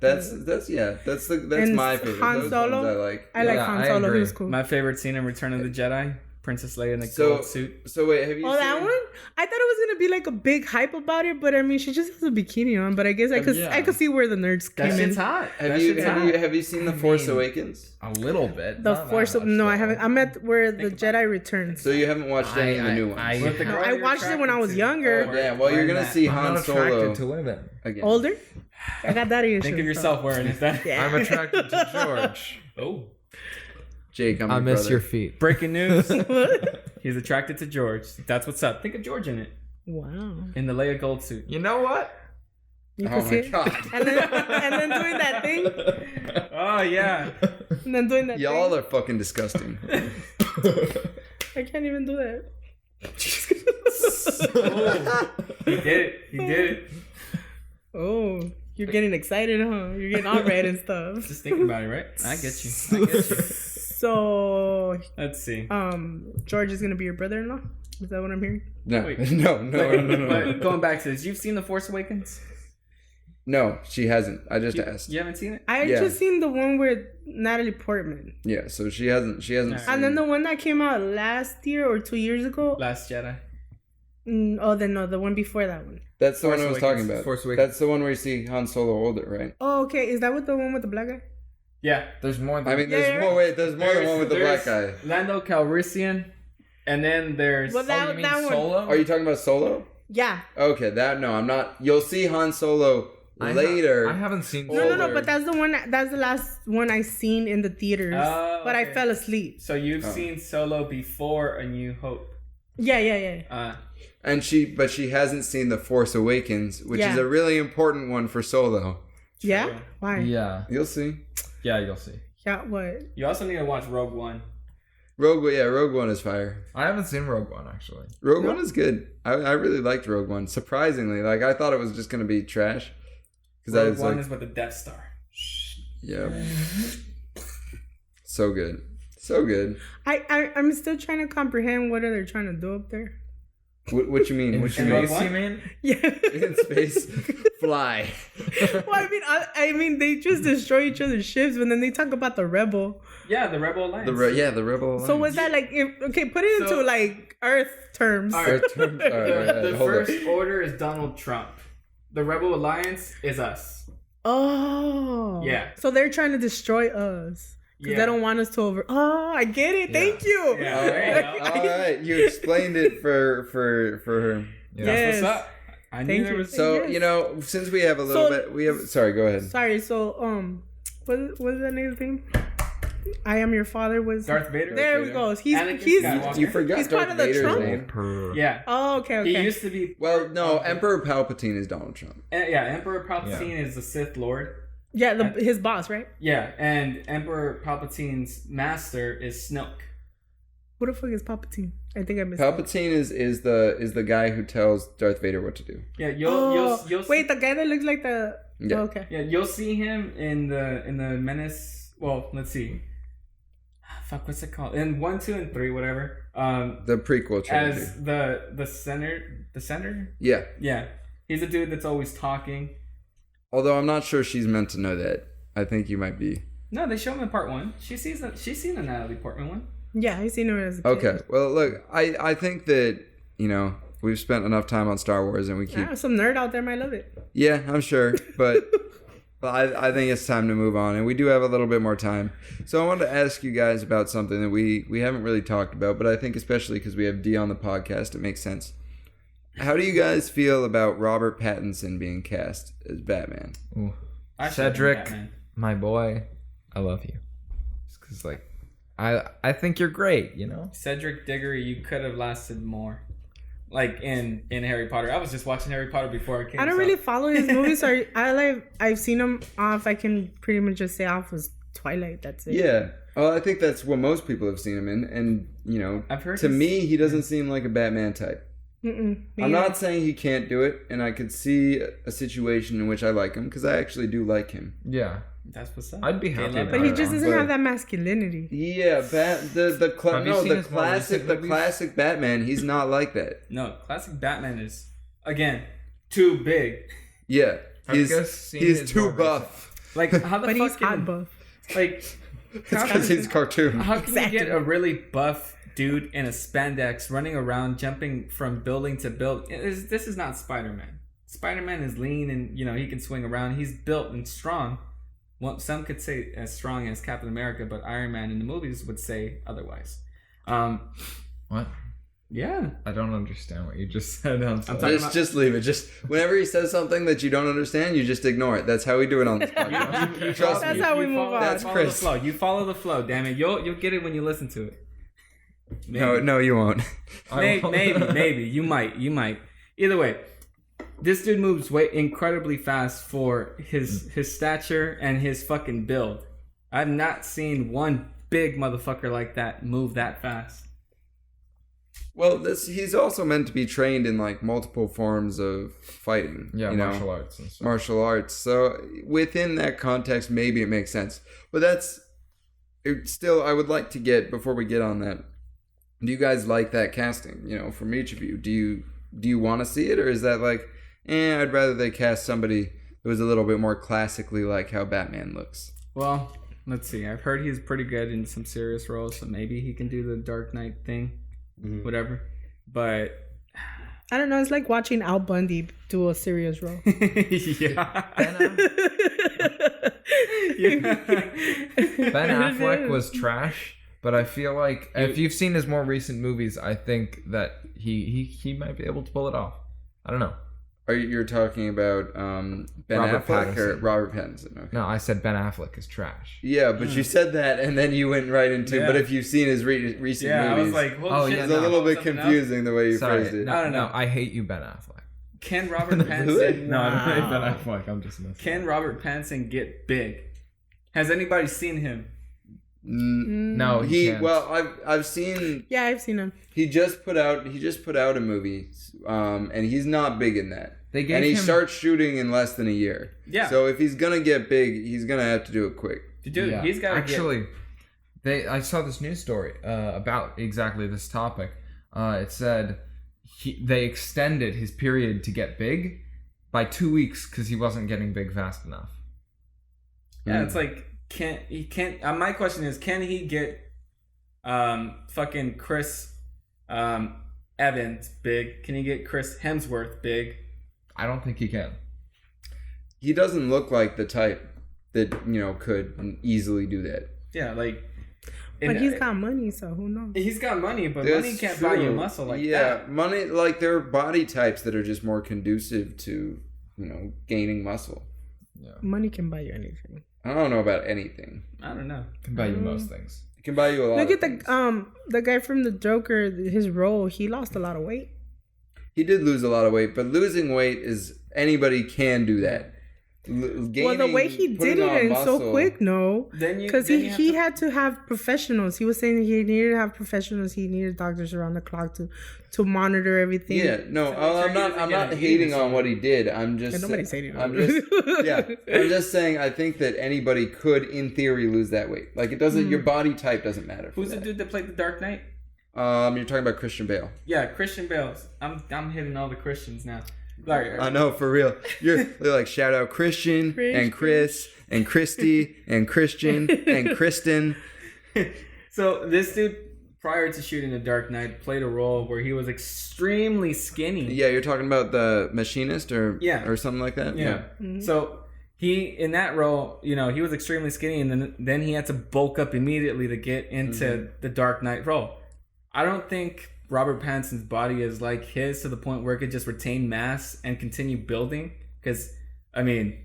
that's my favorite. Han Solo. Those ones I like Han Solo. He was cool. My favorite scene in Return of the Jedi, Princess Leia in the gold suit. So wait, have you seen that one? I thought it was gonna be like a big hype about it, but I mean, she just has a bikini on. But I guess I could see where the nerds came in. That shit's hot. Have you seen The Force Awakens? A little bit. The Force. No, I haven't. I'm at where the Jedi returns. So you haven't watched any of the new ones? I watched it when I was younger. Oh, damn. Well, you're gonna see Han Solo to women again. Older? I got that issue. Think of yourself wearing that. Yeah. I'm attracted to George. Oh. Jake, I miss your feet. Breaking news. He's attracted to George. That's what's up. Think of George in it. Wow. In the Leia gold suit. You know what? You can see God. And then doing that thing. Oh, yeah. And then doing that Y'all thing. are fucking disgusting. I can't even do that. Oh, he did it. Oh, you're getting excited, huh? You're getting all red and stuff. Just thinking about it, right? I get you. So, Let's see. George is gonna be your brother-in-law. Is that what I'm hearing? No, Wait. no. But going back to this, you've seen The Force Awakens? No, she hasn't. I just asked. You haven't seen it? I just seen the one with Natalie Portman. Yeah, so she hasn't. Yeah. Seen... And then the one that came out last year or 2 years ago. Last Jedi. The one before that one. That's the Force one I was Awakens. talking about. Force Awakens. That's the one where you see Han Solo older, right? Oh, okay. Is that with the one with the black guy? Yeah. There's more than... I mean, Yeah, there's yeah. more. Wait, there's more than one with the black guy. Lando Calrissian. And then there's... Well, Oh, you mean that one. Solo? Are you talking about Solo? Yeah. Okay, no, I'm not. You'll see Han Solo later. I haven't seen No, Solo. but that's the one. That's the last one I seen in the theaters. But I okay. fell asleep. So you've seen Solo before A New Hope. Yeah. And she hasn't seen The Force Awakens, which is a really important one for Solo. Yeah. Why? Yeah. You'll see. Yeah, you'll see. Yeah. What? You also need to watch Rogue One. Rogue One is fire. I haven't seen Rogue One, actually. Rogue One is good. I really liked Rogue One. Surprisingly, like I thought it was just gonna be trash. Rogue One is with the Death Star. Yeah. So good. So good. I'm still trying to comprehend what are they trying to do up there. What you mean? What you Rogue mean? One? You mean? Yeah. In space, fly. Well, I mean, they just destroy each other's ships, but then they talk about the rebel. Yeah, the Rebel Alliance. The Rebel Alliance. So was that like? Put it into like Earth terms. All right. The Hold First up. Order is Donald Trump. The Rebel Alliance is us. Oh. Yeah. So they're trying to destroy us. Because they don't want us to over. Oh, I get it. Yeah. Thank you. Yeah, All right. All right. You explained it for her. Yeah. Yes. What's up? I knew Thank there you. was... So Yes. since we have a little bit, sorry. Go ahead. Sorry. So what was that nigga's name? I Am Your Father was Darth Vader? There we go. He's Anakin he's Skywalker. You forgot He's Darth part of the Vader's Trump? name. Yeah. Oh, okay. He used to be... Well, no, Emperor Palpatine is Donald Trump. Emperor Palpatine is the Sith Lord. Yeah, his boss, right? Yeah, and Emperor Palpatine's master is Snoke. Who the fuck is Palpatine? I think I missed it. Palpatine is the guy who tells Darth Vader what to do. Yeah, you'll wait, the guy that looks like the Yeah. Oh, okay. Yeah, you'll see him in the Menace. Well, let's see. Fuck, what's it called? In 1, 2, and 3, whatever. The prequel trilogy. As the senator. Yeah. Yeah, he's a dude that's always talking. Although I'm not sure she's meant to know that. I think you might be. No, they show him in part 1. She's seen the Natalie Portman one. Yeah, I seen her as a kid. Okay. Well, look, I think that, we've spent enough time on Star Wars and we keep... Yeah, some nerd out there might love it. Yeah, I'm sure. But I think it's time to move on. And we do have a little bit more time. So I wanted to ask you guys about something that we haven't really talked about. But I think especially because we have D on the podcast, it makes sense. How do you guys feel about Robert Pattinson being cast as Batman? Ooh. I should've been Cedric, Batman. my boy, I love you. Just because, like, I think you're great, Cedric Diggory, you could have lasted more. Like in Harry Potter. I was just watching Harry Potter before it came. I don't really follow his movies, so I've seen him off. I can pretty much just say off was Twilight. That's it. Yeah. Well, I think that's what most people have seen him in. And, I've heard to me, he doesn't seem like a Batman type. I'm not saying he can't do it, and I could see a situation in which I like him, because I actually do like him. Yeah. That's what's up. I'd be happy But about But he it. just doesn't But- have that masculinity. Yeah, Have you seen his more recent movies? classic Batman. He's not like that. No, classic Batman is again too big. Yeah, Have you he's guys seen his too more buff. Like how the But fuck he's hot can, buff. like It's because he's cartoon. how can Exactly. you get a really buff dude in a spandex running around jumping from building to building? This is not Spider-Man. Spider-Man is lean and he can swing around. He's built and strong. Well, some could say as strong as Captain America, but Iron Man in the movies would say otherwise. What? Yeah. I don't understand what you just said. I'm sorry. talking- Just leave it. Just whenever he says something that you don't understand, you just ignore it. That's how we do it on this podcast. Trust That's me. how we move follow, on. That's follow Chris. The flow. You follow the flow. Damn it, you'll get it when you listen to it. No, you won't. Maybe you might. Either way, this dude moves incredibly fast for his stature and his fucking build. I've not seen one big motherfucker like that move that fast. Well, he's also meant to be trained in like multiple forms of fighting. Yeah, martial arts and stuff. Martial arts. So within that context, maybe it makes sense. But still, I would like to get, before we get on that, Do you guys like that casting? From each of you, do you want to see it, or is that like, I'd rather they cast somebody that was a little bit more classically like how Batman looks? Well, let's see. I've heard he's pretty good in some serious roles, so maybe he can do the Dark Knight thing, whatever. But I don't know. It's like watching Al Bundy do a serious role. Yeah. Ben Affleck was trash, but I feel like if you've seen his more recent movies, I think that he might be able to pull it off. I don't know. You're talking about Ben Robert Affleck or Pattinson. Robert Pattinson? Okay. No, I said Ben Affleck is trash. Yeah, but you said that, and then you went right into. Yeah. But if you've seen his recent movies, I was like, well, shit, it's a little bit confusing the way you phrased it. No, I hate you, Ben Affleck. Can Robert Pattinson? No, I don't hate Ben Affleck. I'm just messing. Can Robert Pattinson get big? Has anybody seen him? No, he can't. Well, I've seen. Yeah, I've seen him. He just put out a movie, and he's not big in that. And he starts shooting in less than a year. Yeah. So if he's gonna get big, he's gonna have to do it quick. Dude, he's got actually. I saw this news story about exactly this topic. It said they extended his period to get big by 2 weeks because he wasn't getting big fast enough. Yeah, it's like my question is, can he get fucking Chris Evans big? Can he get Chris Hemsworth big? I don't think he can. He doesn't look like the type that could easily do that. Yeah, like. But he's got money, so who knows? He's got money, but money can't buy you muscle like that. Yeah, money, like there are body types that are just more conducive to gaining muscle. Yeah. Money can buy you anything. I don't know about anything. I don't know. It can buy you most things. It can buy you a lot. Look at things. the guy from the Joker. His role, he lost a lot of weight. He did lose a lot of weight, but losing weight is anybody can do that. Well, the way he did it and so quick, no, because he had to have professionals. He was saying he needed to have professionals. He needed doctors around the clock to monitor everything. Yeah, no, I'm not hating on what he did. I'm just nobody's hating on it. I'm just saying I think that anybody could, in theory, lose that weight. Like it doesn't. Your body type doesn't matter. Who's the dude that played the Dark Knight? You're talking about Christian Bale. Yeah, Christian Bale. I'm hitting all the Christians now. Like, I know, for real. You're like, shout out Christian and Chris and Christy and Christian and Kristen. So this dude, prior to shooting The Dark Knight, played a role where he was extremely skinny. Yeah, you're talking about the machinist or something like that? Yeah. Mm-hmm. So he, in that role, he was extremely skinny, and then he had to bulk up immediately to get into the Dark Knight role. I don't think Robert Pattinson's body is like his to the point where it could just retain mass and continue building. Because, I mean,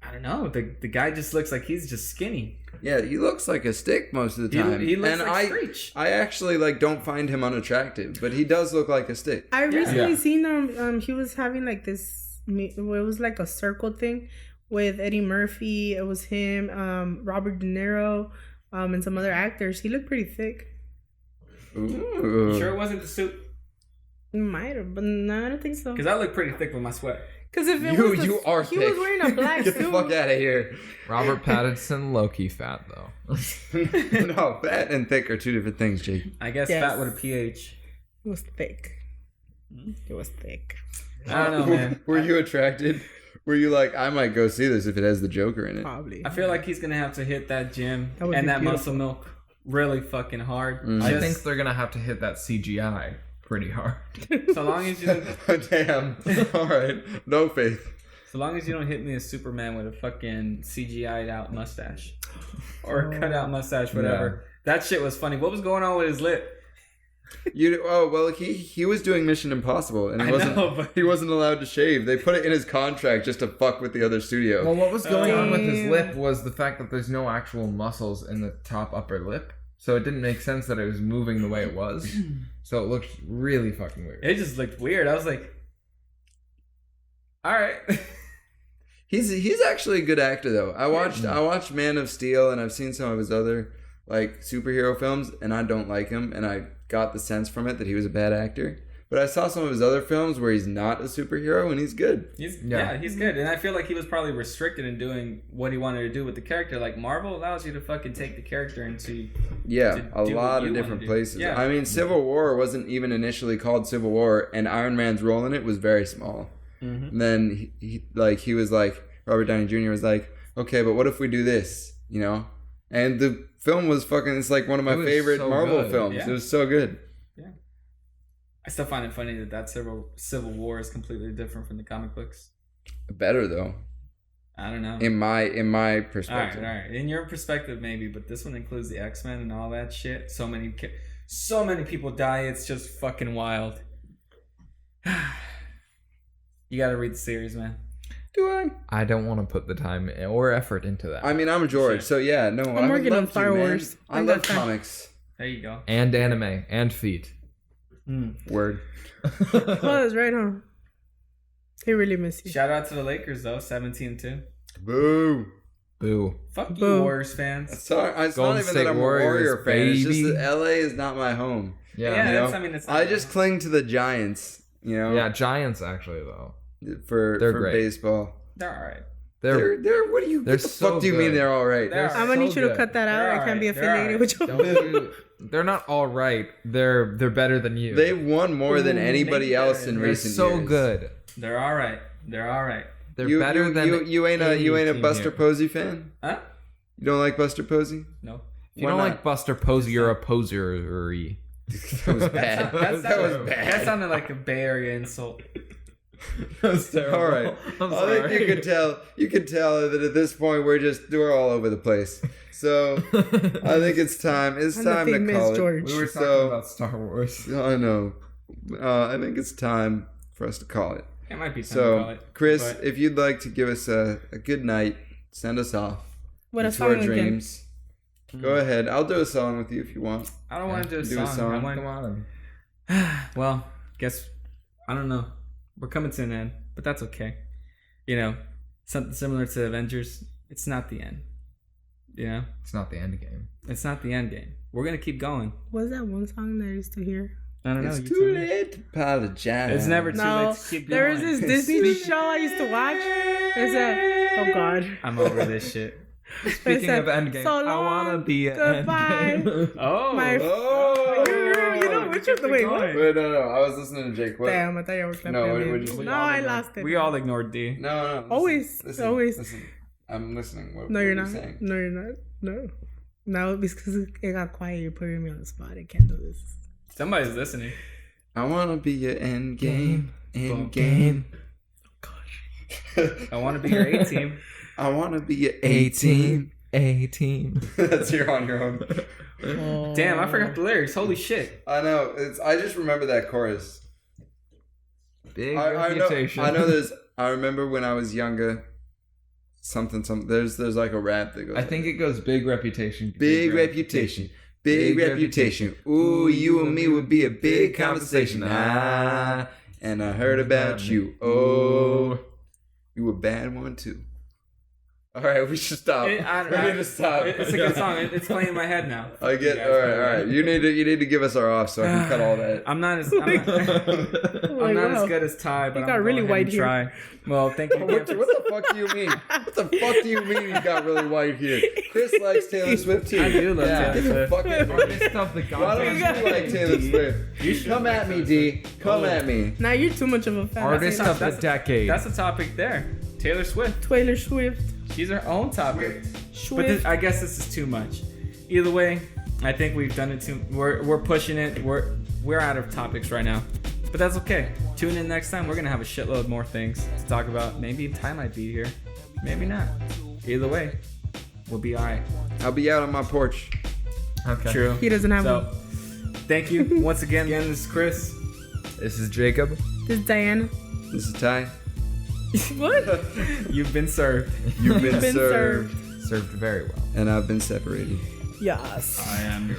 I don't know. The guy just looks like he's just skinny. Yeah, he looks like a stick most of the time. He looks like Screech. I actually don't find him unattractive, but he does look like a stick. I recently seen him. He was having like this. It was like a circle thing with Eddie Murphy. It was him, Robert De Niro, and some other actors. He looked pretty thick. Ooh. You sure it wasn't the suit? Might have, but no, I don't think so. Because I look pretty thick with my sweat. Because if you are thick. He was wearing a black suit. Get the fuck out of here. Robert Pattinson, low-key fat though. No, fat and thick are two different things, Jake. I guess fat with a PH. It was thick. It was thick. I don't know, man. Were you attracted? Were you like, I might go see this if it has the Joker in it? Probably. I feel like he's gonna have to hit that gym and that muscle milk really fucking hard. I think they're gonna have to hit that CGI pretty hard. So long as you don't... Damn. All right. No faith. So long as you don't hit me as Superman with a fucking CGI'd out mustache or cut out mustache, whatever. Yeah. That shit was funny. What was going on with his lip? He was doing Mission Impossible and he wasn't allowed to shave. They put it in his contract just to fuck with the other studio. Well, what was going on with his lip was the fact that there's no actual muscles in the top upper lip. So it didn't make sense that it was moving the way it was. So it looked really fucking weird. It just looked weird. I was like, all right. He's actually a good actor though. I watched Man of Steel and I've seen some of his other superhero films and I don't like him and I got the sense from it that he was a bad actor. But I saw some of his other films where he's not a superhero and he's good. He's good. And I feel like he was probably restricted in doing what he wanted to do with the character. Like Marvel allows you to fucking take the character into a lot of different places. Yeah. I mean, Civil War wasn't even initially called Civil War, and Iron Man's role in it was very small. Mm-hmm. And then he was like, Robert Downey Jr. was like, okay, but what if we do this? You know? And the film was it's like one of my favorite Marvel films. Yeah. It was so good. Yeah. I still find it funny that Civil War is completely different from the comic books. Better though. I don't know. In my perspective. All right. In your perspective, maybe, but this one includes the X-Men and all that shit. So many people die. It's just fucking wild. You gotta read the series, man. Do I? I don't want to put the time or effort into that. I mean, I'm George, so yeah, no. I'm working on Star Wars. I love comics. There you go. And anime and feet. Word. Claus, right on. He really miss you. Shout out to the Lakers though, 17-2. Boo. Boo. Fuck you, Warriors fans. Sorry, it's not even that I'm a Warrior fan. Baby. It's just that LA is not my home. Yeah, I just cling to the Giants. You know. Yeah, Giants actually though. For baseball. They're all right. They're what do you? What the fuck do you mean they're all right? I'm gonna need you to cut that out. I can't be affiliated with you. They're not all right. They're better than you. They've won more than anybody else in recent years. So good. They're all right. They're better than you ain't a Buster Posey fan? Huh? You don't like Buster Posey? No. If you don't like Buster Posey, you're a posery. That was bad. That was bad. That sounded like a Bay Area insult. That's terrible. All right. I think you can tell that at this point we're all over the place. So I think it's time. It's time to call it. We were talking about Star Wars. I know. I think it's time for us to call it. It might be time to call it. Chris, if you'd like to give us a good night, send us off. What a song dreams. Go ahead. I'll do a song with you if you want. I don't want to do a song. Come on. Well, guess I don't know. We're coming to an end, but that's okay. You know, something similar to Avengers. It's not the end. You know? It's not the end game. It's not the end game. We're going to keep going. What's that one song that I used to hear? I don't know. It's too late to apologize. It's never too late to keep going. There was this Disney show I used to watch. Oh, God. I'm over this shit. Speaking of Endgame, so long, I want to be an Endgame. You know which is the way. Wait, no. I was listening to Jake. What? Damn, I thought you were clapping. No, I lost it. We all ignored D. No. Always. Listen. I'm listening. No, you're not. Saying? No, you're not. No. Now, because it got quiet, you're putting me on the spot. I can't do this. Somebody's listening. I want to be your end game. End game. Gosh. I want to be your A-team. I want to be your A-team. A-team. That's you're on your own. Damn, I forgot the lyrics. Holy shit. I know. I just remember that chorus. Big reputation. I know I remember when I was younger. Something. There's like a rap that goes. I think it goes big reputation. Big reputation. Big reputation. Ooh, you and me would be a big conversation. And I heard about you. Oh, you a bad one too. All right, we should stop. We need to stop. It's a good song. It's playing in my head now. I get. All right. You need to give us our off so I can cut all that. I'm not as good as Ty, but you got really white here. Try. Well, thank you. What the fuck do you mean? What the fuck do you mean you got really white here? Chris likes Taylor Swift too. I do love Taylor Swift. Why don't you like Taylor Swift? You come at me, D. Come at me. Now you're too much of a fan. Artist of the decade. That's the topic there. Taylor Swift. Taylor Swift. She's her own topic. But I guess this is too much. Either way, I think we've done it too. We're pushing it. We're out of topics right now. But that's okay. Tune in next time. We're gonna have a shitload more things to talk about. Maybe Ty might be here. Maybe not. Either way, we'll be alright. I'll be out on my porch. Okay. True. He doesn't have one. Thank you once again. This is Chris. This is Jacob. This is Diana. This is Ty. What? You've been served. You've been served. Served very well. And I've been separated. Yes. I am your